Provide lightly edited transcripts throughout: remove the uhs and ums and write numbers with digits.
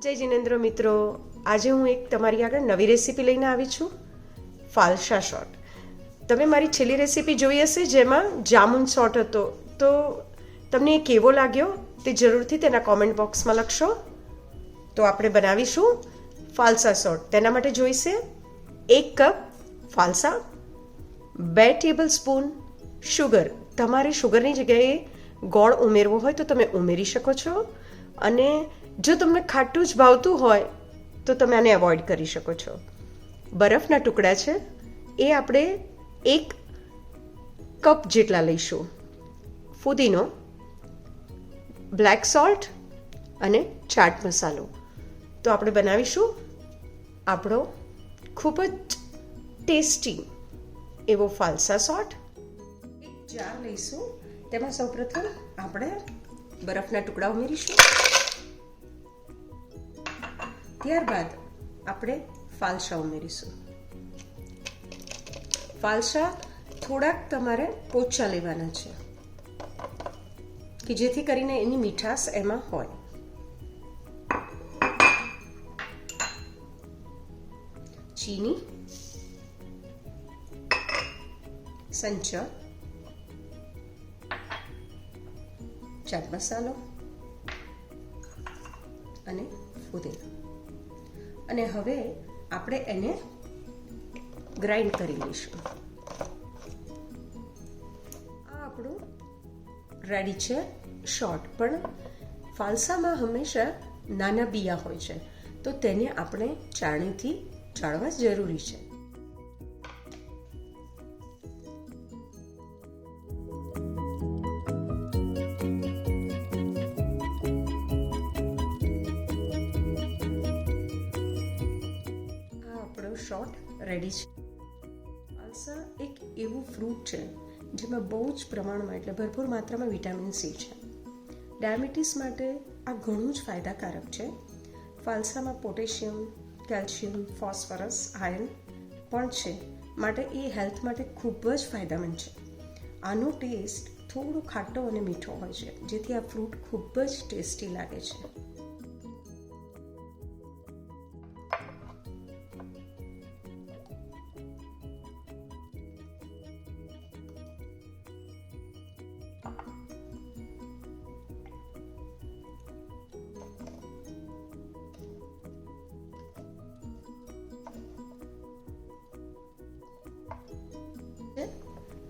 જય જિનેન્દ્ર મિત્રો, આજે હું એક તમારી આગળ નવી રેસીપી લઈને આવી છું, ફાલસા શોટ. તમે મારી છેલ્લી રેસીપી જોઈ હશે જેમાં જામુન શોટ હતો, તો તમને એ કેવો લાગ્યો તે જરૂરથી તેના કોમેન્ટ બોક્સમાં લખશો. તો આપણે બનાવીશું ફાલસા શોટ. તેના માટે જોઈશે 1 કપ ફાલસા, 2 ટેબલ સ્પૂન શુગર. તમારે શુગરની જગ્યાએ ગોળ ઉમેરવો હોય તો તમે ઉમેરી શકો છો, અને જો તમને ખાટું જ ભાવતું હોય તો તમે આને એવોઇડ કરી શકો છો. બરફના ટુકડા છે એ આપણે 1 કપ જેટલા લઈશું. ફુદીનો, બ્લેક સોલ્ટ અને ચાટ મસાલો. તો આપણે બનાવીશું આપણો ખૂબ જ ટેસ્ટી એવો ફાલસા શોટ. એક જાર લઈશું, તેમાં સૌપ્રથમ આપણે બરફના ટુકડા ઉમેરીશું. ત્યારબાદ આપણે ફાલસા ઉમેરીશું. ફાલસા થોડાક તમારે પોચા લેવાના છે કે જેથી કરીને એની મીઠાશ એમાં હોય. ચીની, સંચર, ચાટ મસાલો અને ફુદીનો. અને હવે આપણે એને ગ્રાઇન્ડ કરી લઈશું. આ આપણું રેડી છે શોટ. પણ ફાલસામાં હંમેશા નાના બિયા હોય છે, તો તેને આપણે ચાળણીથી ચાળવા જરૂરી છે. શોટ રેડી છે. ફાલસા એક એવું ફ્રૂટ છે જેમાં બહુ જ પ્રમાણમાં એટલે ભરપૂર માત્રામાં વિટામિન સી છે. ડાયાબિટીસ માટે આ ઘણું જ ફાયદાકારક છે. ફાલસામાં પોટેશિયમ, કેલ્શિયમ, ફોસ્ફરસ, આયર્ન પણ છે, માટે એ હેલ્થ માટે ખૂબ જ ફાયદામંદ છે. આનો ટેસ્ટ થોડો ખાટો અને મીઠો હોય છે, જેથી આ ફ્રૂટ ખૂબ જ ટેસ્ટી લાગે છે.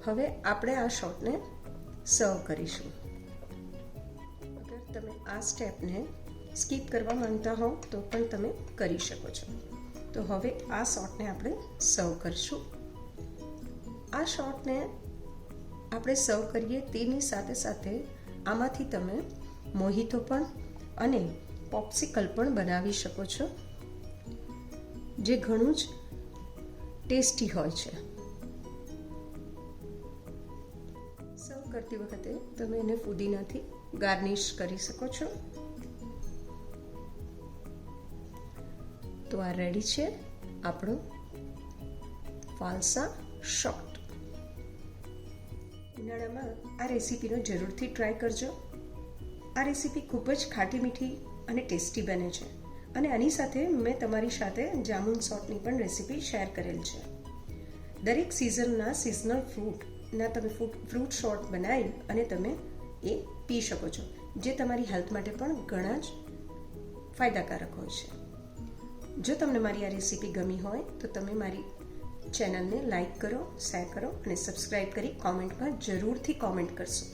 હવે આપણે આ શોટને સર્વ કરીશું. અગર તમે આ સ્ટેપને સ્કીપ કરવા માંગતા હો તો પણ તમે કરી શકો છો. તો હવે આ શોટને આપણે સર્વ કરીશું. આ શોટને આપણે સર્વ કરીએ તેની સાથે સાથે આમાંથી તમે મોહિતો પણ અને પોપ્સિકલ પણ બનાવી શકો છો, જે ઘણું જ ટેસ્ટી હોય છે. સર્વ કરતી વખતે તમે એને ફુદીનાથી ગાર્નિશ કરી શકો છો. તો આ રેડી છે આપણો ફાલસા શોટ. ઉનાળામાં આ રેસીપીનો જરૂરથી ટ્રાય કરજો. આ રેસીપી ખૂબ જ ખાટી મીઠી અને ટેસ્ટી બને છે, અને આની સાથે મેં તમારી સાથે જામુન શોટની પણ રેસીપી શેર કરેલ છે. દરેક સિઝનના સિઝનલ ફ્રૂટના તમે ફ્રૂટ શોટ બનાવી અને તમે એ પી શકો છો, જે તમારી હેલ્થ માટે પણ ઘણા જ ફાયદાકારક હોય છે. જો તમને મારી આ રેસીપી ગમી હોય તો તમે મારી ચેનલને લાઈક કરો, શેર કરો અને સબસ્ક્રાઈબ કરી કોમેન્ટમાં જરૂરથી કોમેન્ટ કરશો.